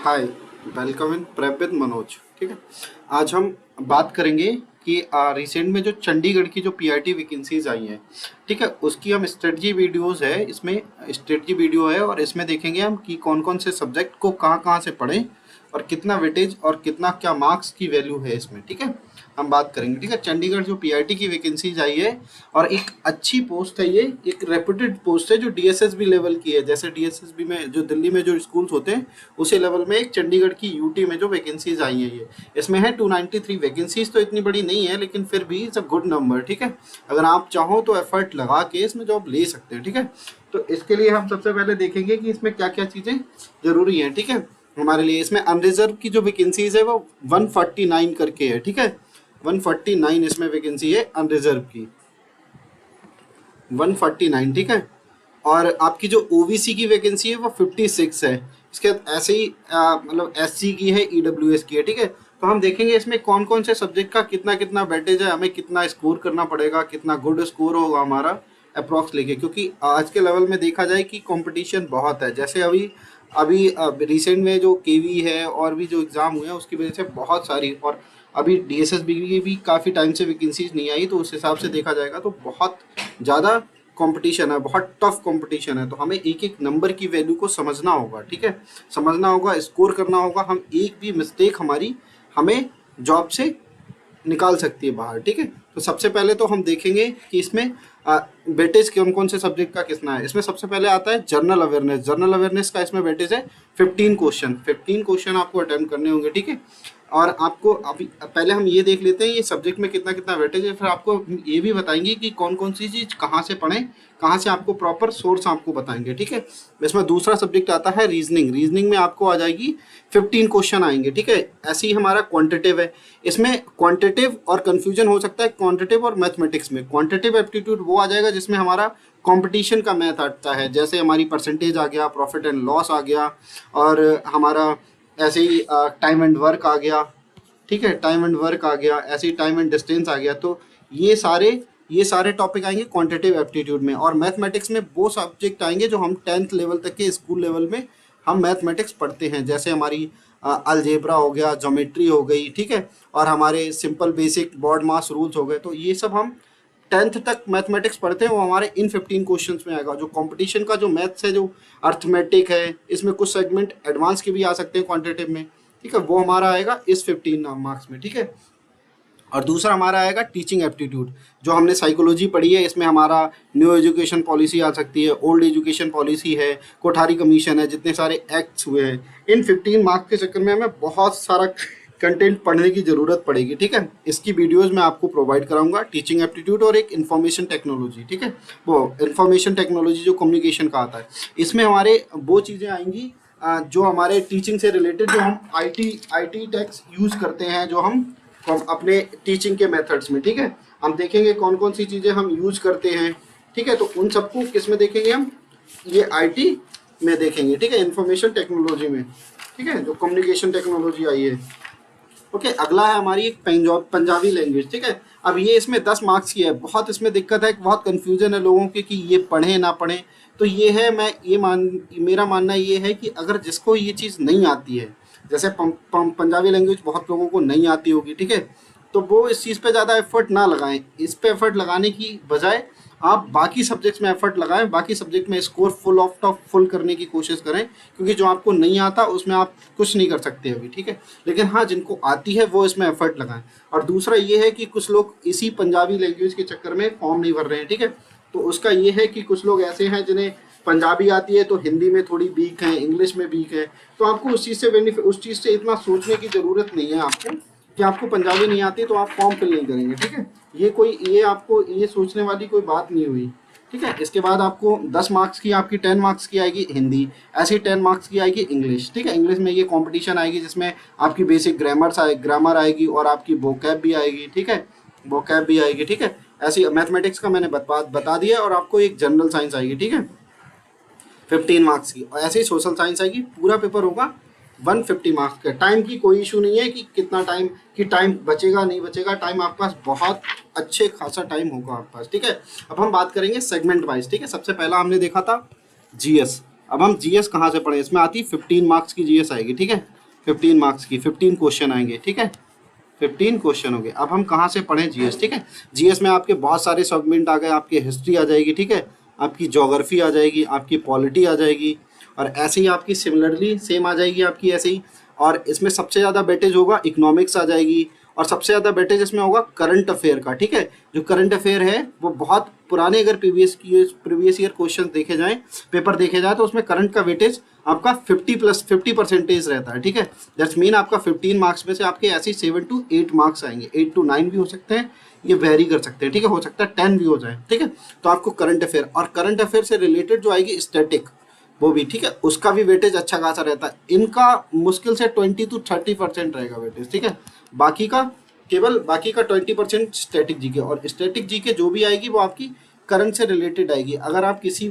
Hi, welcome in prep with Manoj. ठीक है, आज हम बात करेंगे कि रिसेंट में जो चंडीगढ़ की जो पीआरटी वैकेंसीज आई हैं, ठीक है, उसकी हम स्ट्रेटजी वीडियोस है, इसमें स्ट्रेटजी वीडियो है और इसमें देखेंगे हम कि कौन कौन से सब्जेक्ट को कहाँ कहाँ से पढ़ें और कितना वेटेज और कितना क्या मार्क्स की वैल्यू है इसमें। ठीक है, हम बात करेंगे। ठीक है, चंडीगढ़ जो पीआरटी की वैकेंसीज आई है और एक अच्छी पोस्ट है, ये एक रेप्यूटेड पोस्ट है जो डीएसएसबी लेवल की है। जैसे डीएसएसबी में जो दिल्ली में जो स्कूल्स होते हैं उसी लेवल में एक चंडीगढ़ की यूटी में जो वैकेंसीज आई है, ये इसमें है 293 वैकेंसीज। तो इतनी बड़ी नहीं है लेकिन फिर भी इट्स अ गुड नंबर। ठीक है, अगर आप चाहो तो एफर्ट लगा के इसमें जॉब ले सकते हैं। ठीक है, तो इसके लिए हम सबसे पहले देखेंगे कि इसमें क्या क्या चीज़ें जरूरी हैं। ठीक है, हमारे लिए इसमें अनरिजर्व की जो वैकेंसीज है वो 149 करके है। ठीक है, 149 इसमें वैकेंसी है अनरिजर्व की, 149। ठीक है, और आपकी जो ओबीसी की वैकेंसी है वो 56 है। इसके बाद ऐसे ही मतलब एससी की है, ईडब्ल्यूएस की है। ठीक है, तो हम देखेंगे इसमें कौन कौन से सब्जेक्ट का कितना कितना वेटेज है, हमें कितना स्कोर करना पड़ेगा, कितना गुड स्कोर होगा हमारा अप्रॉक्स लेके, क्योंकि आज के लेवल में देखा जाए कि कंपटीशन बहुत है। जैसे अभी अभी रिसेंट में जो केवी है और भी जो एग्ज़ाम हुए हैं उसकी वजह से बहुत सारी, और अभी डीएसएसबी की भी काफ़ी टाइम से वैकेंसीज नहीं आई, तो उस हिसाब से देखा जाएगा तो बहुत ज़्यादा कंपटीशन है, बहुत टफ कंपटीशन है। तो हमें एक एक नंबर की वैल्यू को समझना होगा। ठीक है, समझना होगा, स्कोर करना होगा। हम एक भी मिस्टेक हमारी हमें जॉब से निकाल सकती है बाहर। ठीक है, तो सबसे पहले तो हम देखेंगे कि इसमें वेटेज कौन कौन से सब्जेक्ट का कितना है। इसमें सबसे पहले आता है जनरल अवेयरनेस। जनरल अवेयरनेस का इसमें वेटेज है 15 क्वेश्चन। 15 क्वेश्चन आपको अटेम्प्ट करने होंगे। ठीक है, और आपको अभी पहले हम ये देख लेते हैं ये सब्जेक्ट में कितना कितना वेटेज है, फिर आपको ये भी बताएंगे कि कौन कौन सी चीज़ कहाँ से पढ़ें, कहाँ से आपको प्रॉपर सोर्स आपको बताएंगे। ठीक है, इसमें दूसरा सब्जेक्ट आता है रीजनिंग। रीजनिंग में आपको आ जाएगी 15 क्वेश्चन आएंगे। ठीक है, ऐसे ही हमारा क्वांटिटेटिव है। इसमें क्वांटिटेटिव और कंफ्यूजन हो सकता है क्वांटिटेटिव और मैथमेटिक्स में। क्वांटिटेटिव एप्टीट्यूड वो आ जाएगा जिसमें हमारा कंपटीशन का मैथ आता है, जैसे हमारी परसेंटेज आ गया, प्रॉफिट एंड लॉस आ गया, और हमारा ऐसे ही टाइम एंड वर्क आ गया। ठीक है, टाइम एंड वर्क आ गया, ऐसे ही टाइम एंड डिस्टेंस आ गया। तो ये सारे टॉपिक आएंगे क्वांटिटेटिव एप्टीट्यूड में। और मैथमेटिक्स में वो सब्जेक्ट आएंगे जो हम 10th लेवल तक के स्कूल लेवल में हम मैथमेटिक्स पढ़ते हैं, जैसे हमारी अलजेब्रा हो गया, ज्योमेट्री हो गई। ठीक है, और हमारे सिंपल बेसिक बॉड मास रूल्स हो गए। तो ये सब हम 10th तक मैथमेटिक्स पढ़ते हैं, वो हमारे इन 15 क्वेश्चंस में आएगा। जो कंपटीशन का जो मैथ्स है, जो अर्थमेटिक है, इसमें कुछ सेगमेंट एडवांस के भी आ सकते हैं क्वांटिटेटिव में। ठीक है, वो हमारा आएगा इस 15 मार्क्स में। ठीक है, और दूसरा हमारा आएगा टीचिंग एप्टीट्यूड, जो हमने साइकोलॉजी पढ़ी है। इसमें हमारा न्यू एजुकेशन पॉलिसी आ सकती है, ओल्ड एजुकेशन पॉलिसी है, कोठारी कमीशन है, जितने सारे एक्ट्स हुए हैं। इन 15 मार्क्स के चक्कर में हमें बहुत सारा कंटेंट पढ़ने की ज़रूरत पड़ेगी। ठीक है, इसकी वीडियोस मैं आपको प्रोवाइड कराऊंगा, टीचिंग एप्टीट्यूड और एक इन्फॉर्मेशन टेक्नोलॉजी। ठीक है, वो इन्फॉर्मेशन टेक्नोलॉजी जो कम्युनिकेशन का आता है, इसमें हमारे वो चीज़ें आएंगी जो हमारे टीचिंग से रिलेटेड, जो हम आईटी टेक्स यूज़ करते हैं, जो हम अपने टीचिंग के मेथड्स में। ठीक है, हम देखेंगे कौन कौन सी चीज़ें हम यूज़ करते हैं। ठीक है, तो उन सबको किस में देखेंगे हम, ये आईटी में देखेंगे। ठीक है, इंफॉर्मेशन टेक्नोलॉजी में। ठीक है, जो कम्युनिकेशन टेक्नोलॉजी आई है। ओके, अगला है हमारी एक पंजाबी लैंग्वेज। ठीक है, अब ये इसमें 10 मार्क्स की है। बहुत इसमें दिक्कत है, बहुत कन्फ्यूजन है लोगों के कि ये पढ़ें ना पढ़ें। तो ये है, मेरा मानना ये है कि अगर जिसको ये चीज़ नहीं आती है, जैसे पंजाबी लैंग्वेज बहुत लोगों को नहीं आती होगी। ठीक है, तो वो इस चीज़ पे ज़्यादा एफर्ट ना लगाएं। इस पे एफर्ट लगाने की बजाय आप बाकी सब्जेक्ट्स में एफर्ट लगाएं, बाकी सब्जेक्ट में score full of top full करने की कोशिश करें, क्योंकि जो आपको नहीं आता उसमें आप कुछ नहीं कर सकते अभी। ठीक है, लेकिन हाँ, जिनको आती है वो इसमें एफर्ट लगाएं। और दूसरा ये है कि कुछ लोग इसी पंजाबी लैंग्वेज के चक्कर में फॉर्म नहीं भर रहे हैं। ठीक है, तो उसका ये है कि कुछ लोग ऐसे हैं जिन्हें पंजाबी आती है तो हिंदी में थोड़ी वीक है, इंग्लिश में वीक है। तो आपको उस चीज़ से इतना सोचने की ज़रूरत नहीं है आपको कि आपको पंजाबी नहीं आती तो आप फॉर्म फिल नहीं करेंगे। ठीक है, ये आपको ये सोचने वाली कोई बात नहीं हुई। ठीक है, इसके बाद आपको 10 मार्क्स की, आपकी 10 मार्क्स की आएगी हिंदी, ऐसे ही 10 मार्क्स की आएगी इंग्लिश। ठीक है, इंग्लिश में ये कंपटीशन आएगी जिसमें आपकी बेसिक ग्रामर आएगी और आपकी वोकैब भी आएगी। ठीक है, वोकैब भी आएगी। ठीक है, ऐसी मैथमेटिक्स का मैंने बता दिया, और आपको एक जनरल साइंस आएगी। ठीक है, 15 मार्क्स की, और ऐसे ही सोशल साइंस आएगी। पूरा पेपर होगा 150 मार्क्स का। टाइम की कोई इशू नहीं है कि कितना टाइम बचेगा नहीं बचेगा, टाइम आपके पास बहुत अच्छे खासा टाइम होगा आपके पास। ठीक है, अब हम बात करेंगे सेगमेंट वाइज। ठीक है, सबसे पहला हमने देखा था जीएस। अब हम जीएस कहाँ से पढ़ें, इसमें आती 15 मार्क्स की जीएस आएगी। ठीक है, 15 मार्क्स की 15 क्वेश्चन आएंगे, ठीक है। 15 क्वेश्चन हो गए। अब हम कहाँ से पढ़ें? जीएस, ठीक है। जीएस में आपके बहुत सारे सेगमेंट आ गए, आपकी हिस्ट्री आ जाएगी, ठीक है, आपकी ज्योग्राफी आ जाएगी, आपकी पॉलिटी आ जाएगी, और ऐसे ही आपकी सिमिलरली सेम आ जाएगी आपकी ऐसे ही। और इसमें सबसे ज़्यादा वेटेज होगा इकोनॉमिक्स आ जाएगी, और सबसे ज़्यादा वेटेज इसमें होगा करंट अफेयर का, ठीक है। जो करंट अफेयर है वो बहुत पुराने अगर प्रीवियस ईयर क्वेश्चन देखे जाएं, पेपर देखे जाए, तो उसमें करंट का वेटेज आपका 50% रहता है, ठीक है। दैट्स मीन आपका 15 मार्क्स में से आपके ऐसे ही 7 to 8 मार्क्स आएंगे, 8 to 9 भी हो सकते हैं, ये वेरी कर सकते हैं, ठीक है, हो सकता है 10 भी हो जाए, ठीक है। तो आपको करंट अफेयर, और करंट अफेयर से रिलेटेड जो आएगी स्टैटिक, वो भी, ठीक है, उसका भी वेटेज अच्छा खासा रहता है। इनका मुश्किल से 20 to 30% रहेगा वेटेज, ठीक है। बाकी का केवल बाकी का 20% स्टैटिक जीके, और स्टैटिक जीके जो भी आएगी वो आपकी करंट से रिलेटेड आएगी। अगर आप किसी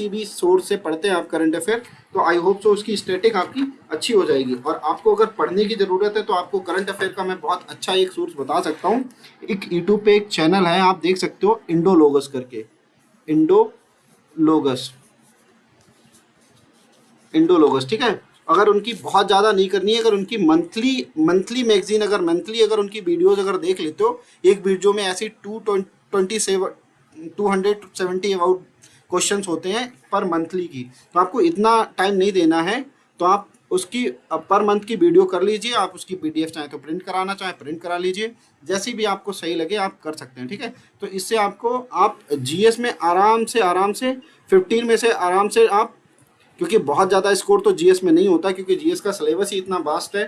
भी सोर्स से पढ़ते हैं आप करंट अफेयर, तो आई होप सो उसकी स्टैटिक आपकी अच्छी हो जाएगी। और आपको अगर पढ़ने की ज़रूरत है तो आपको करंट अफेयर का मैं बहुत अच्छा एक सोर्स बता सकता हूँ। एक यूट्यूब पे एक चैनल है, आप देख सकते हो, इंडोलोगस करके, इंडोलोगस, इंडोलोगस, ठीक है। अगर उनकी बहुत ज़्यादा नहीं करनी है, अगर उनकी मंथली मैगजीन, अगर मंथली अगर उनकी वीडियोस अगर देख लेते हो, एक वीडियो में ऐसी 270 अबाउट क्वेश्चंस होते हैं पर मंथली की, तो आपको इतना टाइम नहीं देना है। तो आप उसकी पर मंथ की वीडियो कर लीजिए, आप उसकी पीडीएफ चाहे तो प्रिंट कराना चाहे प्रिंट करा लीजिए, जैसी भी आपको सही लगे आप कर सकते हैं, ठीक है। तो इससे आपको आप जीएस में आराम से 15 में से आराम से आप, क्योंकि बहुत ज़्यादा स्कोर तो जीएस में नहीं होता, क्योंकि जीएस का सिलेबस ही इतना वास्ट है,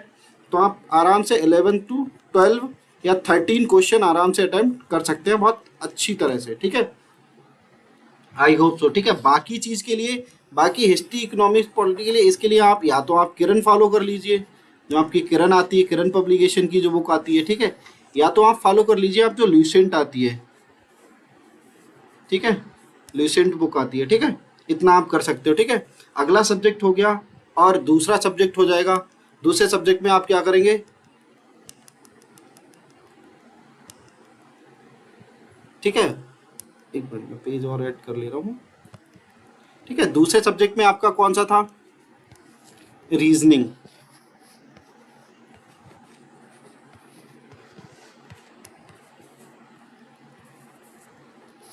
तो आप आराम से 11 to 12 या 13 क्वेश्चन आराम से अटेम्प्ट कर सकते हैं बहुत अच्छी तरह से, ठीक है। आई होप सो, ठीक है। बाकी चीज़ के लिए, बाकी हिस्ट्री इकोनॉमिक्स पॉलिटी के लिए, इसके लिए आप या तो आप किरण फॉलो कर लीजिए, जो आपकी किरण आती है, किरण पब्लिकेशन की जो बुक आती है, ठीक है, या तो आप फॉलो कर लीजिए आप जो ल्यूसेंट आती है, ठीक है, ल्यूसेंट बुक आती है, ठीक है। इतना आप कर सकते हो, ठीक है। अगला सब्जेक्ट हो गया, और दूसरा सब्जेक्ट हो जाएगा। दूसरे सब्जेक्ट में आप क्या करेंगे? ठीक है, एक मिनट में पेज और ऐड कर ले रहा हूँ, ठीक है। दूसरे सब्जेक्ट में आपका कौन सा था? रीजनिंग।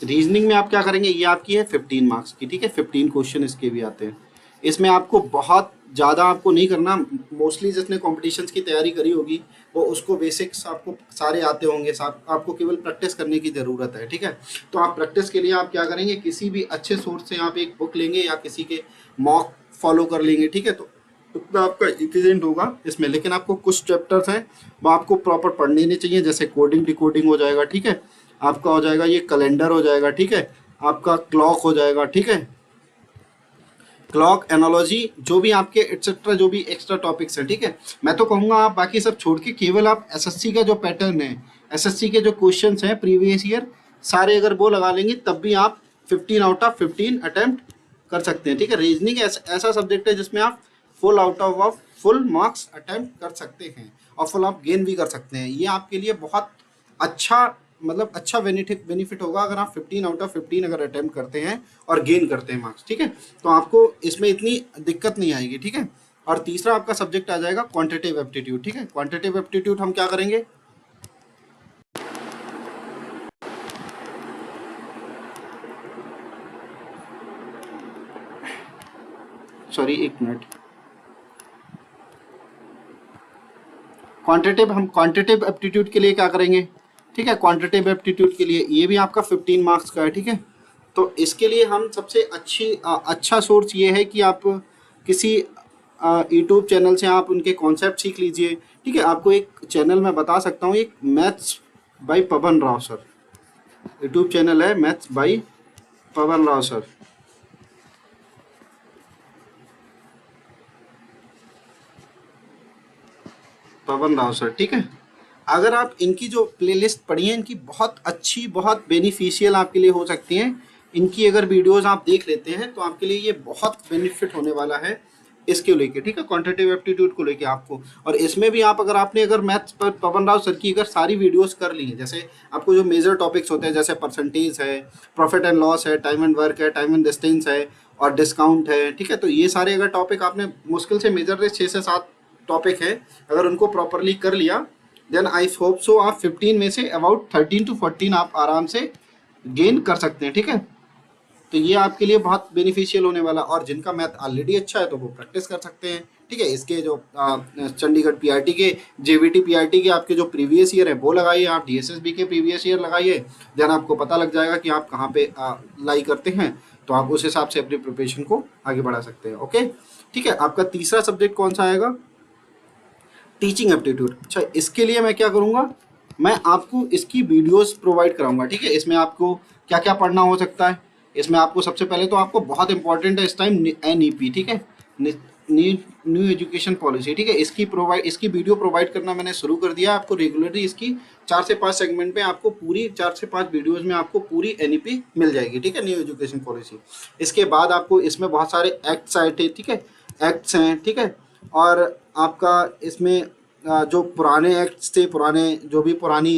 रीजनिंग में आप क्या करेंगे? ये आपकी है 15 मार्क्स की, ठीक है, 15 क्वेश्चन इसके भी आते हैं। इसमें आपको बहुत ज़्यादा आपको नहीं करना, मोस्टली जिसने कॉम्पिटिशन्स की तैयारी करी होगी वो उसको बेसिक्स आपको सारे आते होंगे, आपको केवल प्रैक्टिस करने की ज़रूरत है, ठीक है। तो आप प्रैक्टिस के लिए आप क्या करेंगे? किसी भी अच्छे सोर्स से आप एक बुक लेंगे या किसी के मॉक फॉलो कर लेंगे, ठीक है। तो उतना आपका इफिशिएंट होगा इसमें। लेकिन आपको कुछ चैप्टर्स हैं वो आपको प्रॉपर पढ़ने नहीं चाहिए, जैसे कोडिंग डिकोडिंग हो जाएगा, ठीक है, आपका हो जाएगा ये कैलेंडर हो जाएगा, ठीक है, आपका क्लॉक हो जाएगा, ठीक है, क्लॉक एनालॉजी, जो भी आपके एटसेट्रा जो भी एक्स्ट्रा टॉपिक्स हैं, ठीक है। मैं तो कहूँगा आप बाकी सब छोड़ के केवल आप एसएससी का जो पैटर्न है, एसएससी के जो क्वेश्चंस हैं प्रीवियस ईयर सारे अगर वो लगा लेंगे, तब भी आप 15 आउट ऑफ 15 अटेम्प्ट कर सकते हैं, ठीक है। रीजनिंग ऐसा सब्जेक्ट है जिसमें आप फुल मार्क्स अटेम्प्ट कर सकते हैं, और फुल आप गेन भी कर सकते हैं। ये आपके लिए बहुत अच्छा, मतलब अच्छा बेनिफिट होगा अगर आप 15 आउट ऑफ 15 अगर अटेम्प्ट करते हैं और गेन करते हैं मार्क्स, ठीक है। तो आपको इसमें इतनी दिक्कत नहीं आएगी, ठीक है। और तीसरा आपका सब्जेक्ट आ जाएगा क्वांटिटेटिव एप्टीट्यूड, ठीक है। क्वांटिटेटिव एप्टीट्यूड हम क्या करेंगे? सॉरी, एक मिनट। क्वांटिटेटिव एप्टीट्यूड के लिए क्या करेंगे? ठीक है, क्वांटिटेटिव एप्टीट्यूड के लिए ये भी आपका 15 मार्क्स का है, ठीक है। तो इसके लिए हम सबसे अच्छा सोर्स ये है कि आप किसी यूट्यूब चैनल से आप उनके कॉन्सेप्ट सीख लीजिए, ठीक है। आपको एक चैनल मैं बता सकता हूँ, एक maths by Pavan Rao sir, YouTube channel है maths by Pavan Rao sir. Pavan Rao sir, ठीक है। अगर आप इनकी जो प्लेलिस्ट पढ़ी है, इनकी बहुत अच्छी, बहुत बेनिफिशियल आपके लिए हो सकती हैं। इनकी अगर वीडियोस आप देख लेते हैं तो आपके लिए ये बहुत बेनिफिट होने वाला है इसके लेके, ठीक है, क्वांटिटेटिव एप्टीट्यूड को लेके आपको। और इसमें भी आप आपने अगर मैथ्स पर पवन राव सर की अगर सारी वीडियोस कर ली हैं, जैसे आपको जो मेजर टॉपिक्स होते हैं जैसे परसेंटेज है, प्रॉफिट एंड लॉस है, टाइम एंड वर्क है, टाइम एंड डिस्टेंस है, और डिस्काउंट है, ठीक है। तो ये सारे अगर टॉपिक आपने मुश्किल से मेजर 6 से 7 टॉपिक है, अगर उनको प्रॉपरली कर लिया देन आई होप सो आप 15 में से अबाउट 13 to 14 आप आराम से गेन कर सकते हैं। ठीक है, तो ये आपके लिए बहुत बेनिफिशियल होने वाला। और जिनका मैथ ऑलरेडी अच्छा है तो वो प्रैक्टिस कर सकते हैं। ठीक है, इसके जो चंडीगढ़ पीआरटी के, जेवीटी पीआरटी के आपके जो प्रीवियस ईयर है वो लगाइए, आप डीएसएसबी के प्रीवियस ईयर लगाइए, देन आपको पता लग जाएगा कि आप कहाँ पे लाई करते हैं, तो आप उस हिसाब से अपनी प्रिपरेशन को आगे बढ़ा सकते हैं। ओके, ठीक है। आपका तीसरा सब्जेक्ट कौन सा आएगा? Teaching aptitude. अच्छा, इसके लिए मैं क्या करूँगा, मैं आपको इसकी वीडियोस प्रोवाइड कराऊंगा। ठीक है, इसमें आपको क्या क्या पढ़ना हो सकता है, इसमें आपको सबसे पहले तो आपको बहुत इंपॉर्टेंट है इस टाइम एनईपी। ठीक है, न्यू एजुकेशन पॉलिसी। ठीक है, इसकी वीडियो प्रोवाइड करना मैंने शुरू कर दिया। आपको रेगुलरली इसकी 4 से 5 सेगमेंट में आपको पूरी 4 से 5 वीडियोस में आपको पूरी एनईपी मिल जाएगी। ठीक है, न्यू एजुकेशन पॉलिसी। इसके बाद आपको इसमें बहुत सारे एक्ट्स आए थे। ठीक है, एक्ट्स हैं। ठीक है, और आपका इसमें जो पुराने एक्ट्स थे, पुराने जो भी पुरानी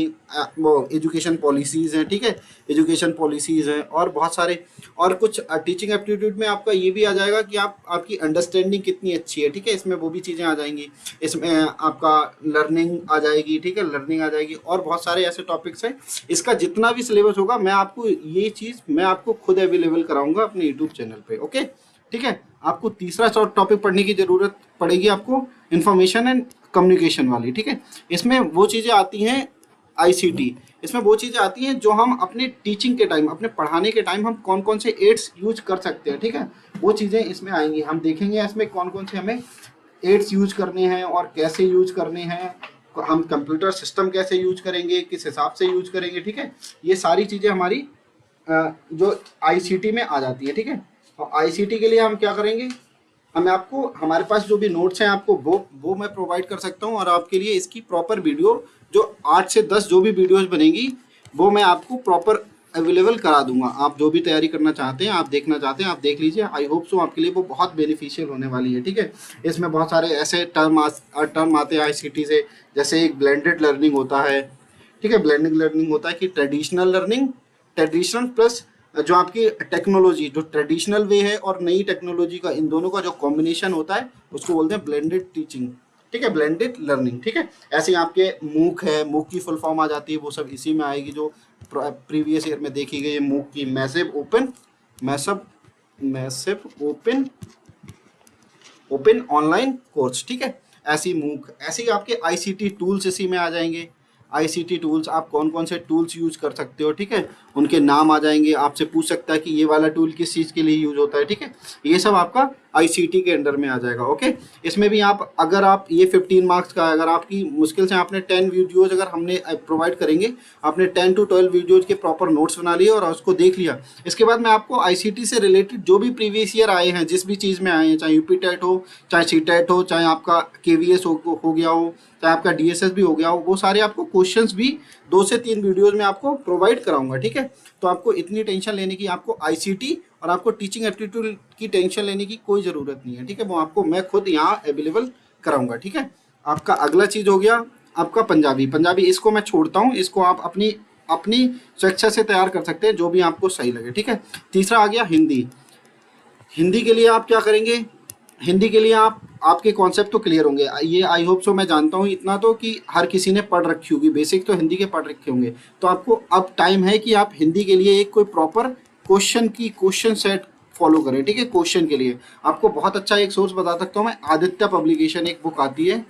वो एजुकेशन पॉलिसीज़ हैं। ठीक है, एजुकेशन पॉलिसीज़ हैं और बहुत सारे और कुछ टीचिंग एप्टीट्यूड में आपका ये भी आ जाएगा कि आपकी अंडरस्टैंडिंग कितनी अच्छी है। ठीक है, इसमें वो भी चीज़ें आ जाएंगी। इसमें आपका लर्निंग आ जाएगी। ठीक है, लर्निंग आ जाएगी और बहुत सारे ऐसे टॉपिक्स हैं। इसका जितना भी सिलेबस होगा मैं आपको ये चीज़ मैं आपको खुद अवेलेबल कराऊंगा अपने यूट्यूब चैनल पर। ओके, ठीक है। आपको तीसरा टॉपिक पढ़ने की ज़रूरत पड़ेगी, आपको इंफॉर्मेशन एंड कम्युनिकेशन वाली। ठीक है, इसमें वो चीज़ें आती हैं आईसीटी, इसमें वो चीज़ें आती हैं जो हम अपने टीचिंग के टाइम, अपने पढ़ाने के टाइम हम कौन कौन से एड्स यूज कर सकते हैं। ठीक है, वो चीज़ें इसमें आएंगी। हम देखेंगे इसमें कौन कौन से हमें एड्स यूज करने हैं और कैसे यूज करने हैं, हम कंप्यूटर सिस्टम कैसे यूज करेंगे, किस हिसाब से यूज करेंगे। ठीक है, ये सारी चीज़ें हमारी जो आईसीटी में आ जाती है। ठीक है, और आईसीटी के लिए हम क्या करेंगे, आपको हमारे पास जो भी नोट्स हैं आपको वो मैं प्रोवाइड कर सकता हूं और आपके लिए इसकी प्रॉपर वीडियो जो 8 से 10 जो भी वीडियोस बनेगी वो मैं आपको प्रॉपर अवेलेबल करा दूंगा। आप जो भी तैयारी करना चाहते हैं, आप देखना चाहते हैं, आप देख लीजिए। आई होप सो आपके लिए वो बहुत बेनिफिशियल होने वाली है। ठीक है, इसमें बहुत सारे ऐसे टर्म आते हैं आईसीटी से, जैसे एक ब्लेंडेड लर्निंग होता है। ठीक है, ब्लेंडेड लर्निंग होता है कि ट्रेडिशनल प्लस जो आपकी टेक्नोलॉजी, जो ट्रेडिशनल वे है और नई टेक्नोलॉजी का, इन दोनों का जो कॉम्बिनेशन होता है उसको बोलते हैं ब्लेंडेड टीचिंग। ठीक है, ब्लेंडेड लर्निंग। ठीक है, ऐसे ही आपके मूक है, मूक की फुल फॉर्म आ जाती है, वो सब इसी में आएगी जो प्रीवियस ईयर में देखी गई है। मूक की मैसिव ओपन ऑनलाइन कोर्स। ठीक है, ऐसी मूक, ऐसे ही आपके आईसीटी टूल्स इसी में आ जाएंगे। आईसीटी टूल्स, आप कौन कौन से टूल्स यूज कर सकते हो। ठीक है, उनके नाम आ जाएंगे। आपसे पूछ सकता है कि ये वाला टूल किस चीज़ के लिए यूज होता है। ठीक है, ये सब आपका आईसीटी के अंडर में आ जाएगा। ओके, इसमें भी अगर आप ये 15 मार्क्स का, अगर आपकी मुश्किल से आपने 10 वीडियोज़ अगर हमने प्रोवाइड करेंगे, आपने 10 to 12 वीडियोज़ के प्रॉपर नोट्स बना लिए और उसको देख लिया, इसके बाद मैं आपको आईसीटी से रिलेटेड जो भी प्रीवियस ईयर आए हैं, जिस भी चीज़ में आए हैं, चाहे यूपी टेट हो, चाहे सी टेट हो, चाहे आपका केवीएस हो गया हो, चाहे आपका डीएसएस भी हो गया हो, वो सारे आपको क्वेश्चंस भी 2 से 3 वीडियोज़ में आपको प्रोवाइड कराऊंगा। ठीक है, तो आपको इतनी टेंशन लेने की, आपको आईसीटी और आपको टीचिंग एप्टीट्यूड की टेंशन लेने की कोई ज़रूरत नहीं है। ठीक है, वो आपको मैं खुद यहाँ अवेलेबल कराऊंगा। ठीक है, आपका अगला चीज़ हो गया आपका पंजाबी। इसको मैं छोड़ता हूँ, इसको आप अपनी स्वेच्छा से तैयार कर सकते हैं, जो भी आपको सही लगे। ठीक है, तीसरा आ गया हिंदी के लिए आप क्या करेंगे, हिंदी के लिए आपके कॉन्सेप्ट तो क्लियर होंगे, ये आई होप सो। मैं जानता हूँ इतना तो कि हर किसी ने पढ़ रखी होगी, बेसिक तो हिंदी के पढ़ रखे होंगे। तो आपको अब टाइम है कि आप हिंदी के लिए एक कोई प्रॉपर क्वेश्चन सेट फॉलो करें। ठीक है, क्वेश्चन के लिए आपको बहुत अच्छा एक सोर्स बता सकता हूँ मैं, आदित्य पब्लिकेशन एक बुक आती है,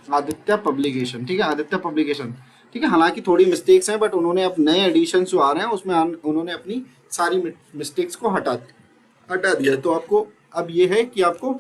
आदित्य पब्लिकेशन। ठीक है, आदित्य पब्लिकेशन। ठीक है, हालांकि थोड़ी मिस्टेक्स हैं, बट उन्होंने अब नए एडिशन जो आ रहे हैं उसमें उन्होंने अपनी सारी मिस्टेक्स को हटा दिया। तो आपको अब ये है कि आपको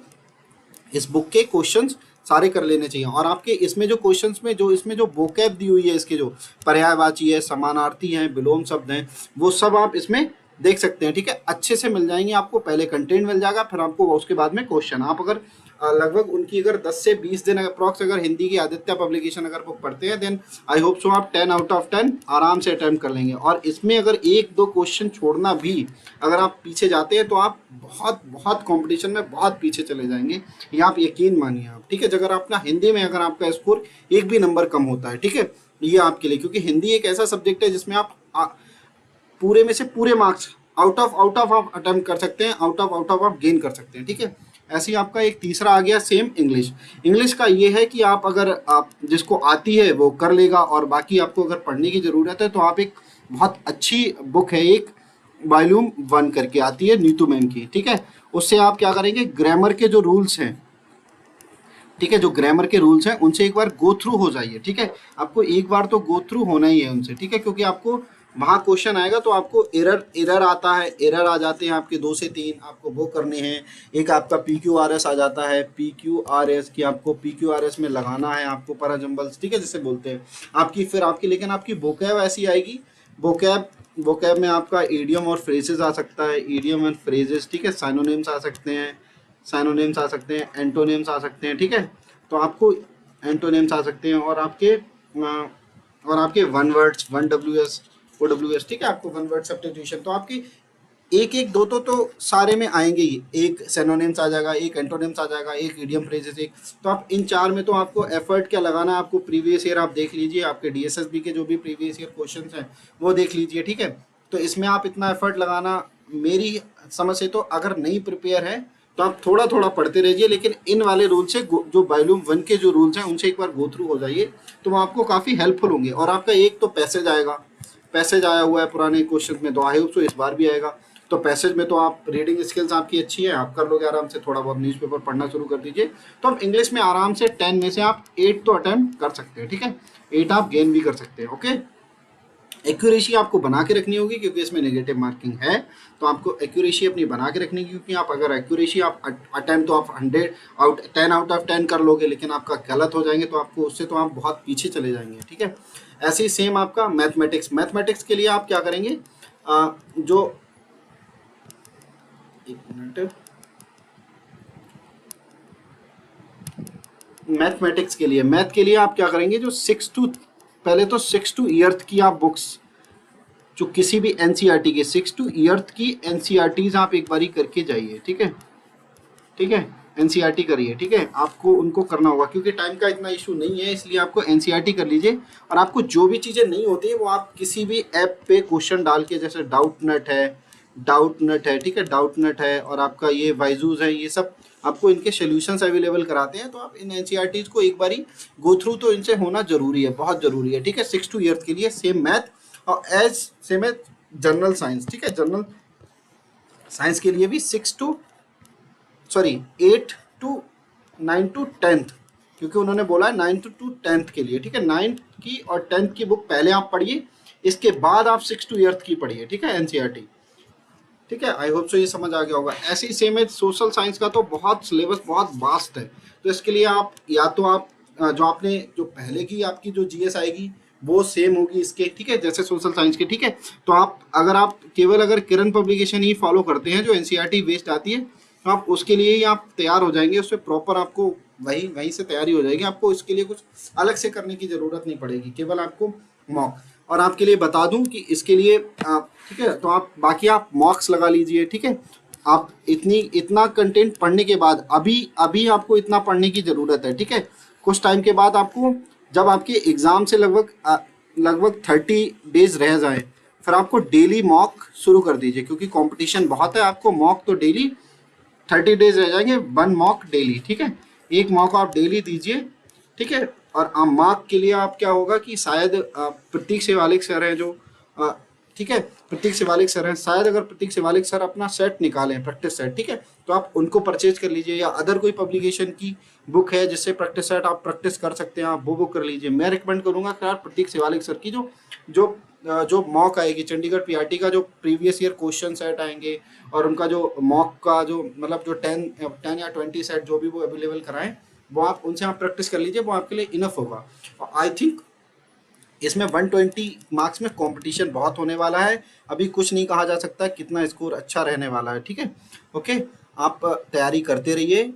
इस बुक के क्वेश्चंस सारे कर लेने चाहिए। और आपके इसमें जो क्वेश्चंस में इसमें जो वोकैब दी हुई है, इसके जो पर्यायवाची है, समानार्थी हैं, विलोम शब्द हैं, वो सब आप इसमें देख सकते हैं। ठीक है, अच्छे से मिल जाएंगे आपको। पहले कंटेंट मिल जाएगा, फिर आपको उसके बाद में क्वेश्चन। आप अगर लगभग उनकी अगर 10 से 20 दिन अप्रॉक्स अगर हिंदी की आदित्य पब्लिकेशन अगर वो पढ़ते हैं, देन आई होप सो आप 10 out of 10 आराम से अटैम्प्ट कर लेंगे। और इसमें अगर 1-2 क्वेश्चन छोड़ना भी अगर आप पीछे जाते हैं तो आप बहुत कंपटीशन में बहुत पीछे चले जाएंगे, ये आप यकीन मानिए आप। ठीक है, अगर अपना हिंदी में अगर आपका स्कोर एक भी नंबर कम होता है, ठीक है, ये आपके लिए, क्योंकि हिंदी एक ऐसा सब्जेक्ट है जिसमें आप पूरे में से पूरे मार्क्स आउट ऑफ आप अटेम्प्ट कर सकते हैं, आउट ऑफ आप गेन कर सकते हैं। ठीक है, ऐसे ही आपका एक तीसरा आ गया सेम इंग्लिश। इंग्लिश का ये है कि आप अगर आप जिसको आती है वो कर लेगा, और बाकी आपको अगर पढ़ने की ज़रूरत है तो आप एक बहुत अच्छी बुक है, एक वॉल्यूम 1 करके आती है नीतू मैम की, ठीक है। उससे आप क्या करेंगे, ग्रामर के जो रूल्स हैं, ठीक है, जो ग्रामर के रूल्स हैं उनसे एक बार गो थ्रू हो जाइए, ठीक है। आपको एक बार तो गो थ्रू होना ही है उनसे, ठीक है, क्योंकि आपको वहाँ क्वेश्चन आएगा तो आपको एरर एरर आता है, एरर आ जाते हैं आपके 2 से 3, आपको वो करने हैं। एक आपका PQRS आ जाता है, PQRS की आपको PQRS में लगाना है आपको पैराजम्बल्स, ठीक है, जिसे बोलते हैं आपकी। फिर आपकी लेकिन आपकी वोकैब ऐसी आएगी, वोकैब वोकैब में आपका ईडियम और फ्रेजेस आ सकता है, ईडियम एंड फ्रेजेस, ठीक है, साइनोनिम्स आ सकते हैं, साइनोनिम्स आ सकते हैं, एंटोनिम्स आ सकते हैं, ठीक है। तो आपको एंटोनिम्स आ सकते हैं, और आपके वन वर्ड्स, 1WS OWS, ठीक है, आपको वन वर्ड सब्स्टिट्यूशन, तो आपकी एक एक दो तो सारे में आएंगे ही, एक सिनोनिम्स आ जाएगा, एक एंटोनिम्स आ जाएगा, एक इडियम फ्रेजेस, एक। तो आप इन 4 में तो आपको एफर्ट क्या लगाना है, आपको प्रीवियस ईयर आप देख लीजिए, आपके DSSB के जो भी प्रीवियस ईयर क्वेश्चंस हैं वो देख लीजिए, ठीक है। तो इसमें आप इतना एफर्ट लगाना, मेरी समझ से तो अगर नहीं प्रिपेयर है तो आप थोड़ा थोड़ा पढ़ते रहिए, लेकिन इन वाले रूल से जो वॉल्यूम 1 के जो रूल्स हैं उनसे एक बार गो थ्रू हो जाइए, तो वो आपको काफ़ी हेल्पफुल होंगे। और आपका एक तो पैसेज आएगा, पैसेज आया हुआ है पुराने क्वेश्चन में, तो आई होप सो इस बार भी आएगा। तो पैसेज में तो आप रीडिंग स्किल्स आपकी अच्छी है, आप कर लोगे आराम से, थोड़ा बहुत न्यूज़पेपर पढ़ना शुरू कर दीजिए, तो आप इंग्लिश में आराम से 10 में से आप 8 तो अटेम्प्ट कर सकते हैं, ठीक है, 8 आप गेन भी कर सकते हैं, ओके। एक्यूरेसी आपको बना के रखनी होगी क्योंकि इसमें नेगेटिव मार्किंग है, तो आपको एक्यूरेसी अपनी बना के रखनी है, क्योंकि आप अगर एक्यूरेसी आप अटेम्प्ट तो आप 10 आउट ऑफ 10 कर लोगे, लेकिन आपका गलत हो जाएंगे तो आपको उससे तो आप बहुत पीछे चले जाएंगे, ठीक है। ऐसे ही सेम आपका मैथमेटिक्स के लिए आप क्या करेंगे, जो एक मिनट, मैथ के लिए आप क्या करेंगे, जो 6 टू ईयर्थ की आप बुक्स, जो किसी भी NCERT के 6 टू ईयर्थ की NCERTs आप एक बारी करके जाइए, ठीक है, ठीक है, NCERT करिए, ठीक है, आपको उनको करना होगा क्योंकि टाइम का इतना इशू नहीं है, इसलिए आपको NCERT कर लीजिए। और आपको जो भी चीज़ें नहीं होती है वो आप किसी भी ऐप पे क्वेश्चन डाल के, जैसे डाउट नट है, ठीक है, डाउट नट है, और आपका ये वाइजूज है, ये सब आपको इनके सोल्यूशंस अवेलेबल कराते हैं, तो आप इन NCERTs को एक बारी गो थ्रू तो इनसे होना जरूरी है, बहुत जरूरी है, ठीक है। 6 टू ईयर्थ के लिए सेम मैथ, और सेम है जनरल साइंस, ठीक है, जनरल साइंस के लिए भी 8 टू 9 टू 10th, क्योंकि उन्होंने बोला है 9 टू 10th के लिए, ठीक है। 9th की और 10th की बुक पहले आप पढ़िए, इसके बाद आप 6 टू ईयर्थ की पढ़िए, ठीक है, NCERT, ठीक है। आई होप सो ये समझ आ गया होगा। ऐसे ही सेम है सोशल साइंस का, तो बहुत सिलेबस बहुत वास्ट है, तो इसके लिए आप या तो आप जो आपने जो पहले की आपकी जो GS आएगी वो सेम होगी इसके, ठीक है, जैसे सोशल साइंस के, ठीक है। तो आप केवल अगर किरण पब्लिकेशन ही फॉलो करते हैं जो NCERT बेस्ड आती है, तो आप उसके लिए ही आप तैयार हो जाएंगे, उससे प्रॉपर आपको वहीं से तैयारी हो जाएगी, आपको इसके लिए कुछ अलग से करने की ज़रूरत नहीं पड़ेगी, केवल आपको मॉक। और आपके लिए बता दूं कि इसके लिए ठीक है, तो आप बाकी आप मॉक्स लगा लीजिए, ठीक है। आप इतना कंटेंट पढ़ने के बाद अभी आपको इतना पढ़ने की ज़रूरत है, ठीक है। कुछ टाइम के बाद आपको, जब आपके एग्ज़ाम से लगभग 30 डेज रह जाए, फिर आपको डेली मॉक शुरू कर दीजिए, क्योंकि कंपटीशन बहुत है, आपको मॉक तो डेली 30 डेज रह जाएंगे, 1 मॉक डेली, ठीक है, एक मॉक आप डेली दीजिए, ठीक है। और मार्क के लिए आप क्या होगा कि शायद प्रतीक शिवालिक सर हैं जो ठीक है, प्रतीक शिवालिक सर हैं, शायद अगर प्रतीक शिवालिक सर अपना सेट निकालें, प्रैक्टिस सेट, ठीक है, तो आप उनको परचेज कर लीजिए, या अदर कोई पब्लिकेशन की बुक है जिससे प्रैक्टिस सेट आप प्रैक्टिस कर सकते हैं, आप वो बुक कर लीजिए। मैं रिकमेंड करूंगा कि यार प्रतीक शिवालिक सर की जो मॉक आएगी, चंडीगढ़ PRT का जो प्रीवियस ईयर क्वेश्चन सेट आएंगे, और उनका जो मॉक का जो मतलब जो 10 या 20 सेट जो भी वो अवेलेबल कराएं, वो आप उनसे आप प्रैक्टिस कर लीजिए, वो आपके लिए इनफ होगा। और आई थिंक इसमें 120 मार्क्स में कंपटीशन बहुत होने वाला है, अभी कुछ नहीं कहा जा सकता कितना स्कोर अच्छा रहने वाला है, ठीक है, ओके। आप तैयारी करते रहिए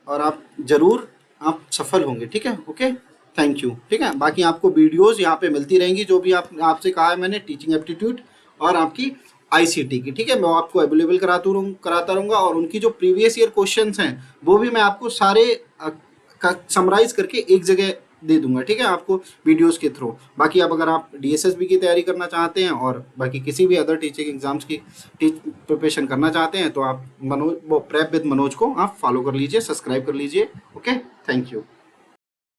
और आप जरूर आप सफल होंगे, ठीक है, ओके, थैंक यू, ठीक है। बाकी आपको वीडियोस यहाँ पे मिलती रहेंगी, जो भी आपसे कहा है मैंने, टीचिंग एप्टीट्यूड और आपकी ICT की, ठीक है, मैं आपको अवेलेबल कराता रहूँगा, और उनकी जो प्रीवियस ईयर क्वेश्चंस हैं वो भी मैं आपको सारे समराइज करके एक जगह दे दूंगा, ठीक है, आपको वीडियोस के थ्रू। बाकी अब अगर आप डीएसएसबी की तैयारी करना चाहते हैं और बाकी किसी भी अदर टीचिंग एग्जाम्स की प्रिपरेशन करना चाहते हैं तो आप मनोज, वो प्रेप विद मनोज को आप फॉलो कर लीजिए, सब्सक्राइब कर लीजिए। Okay, thank you.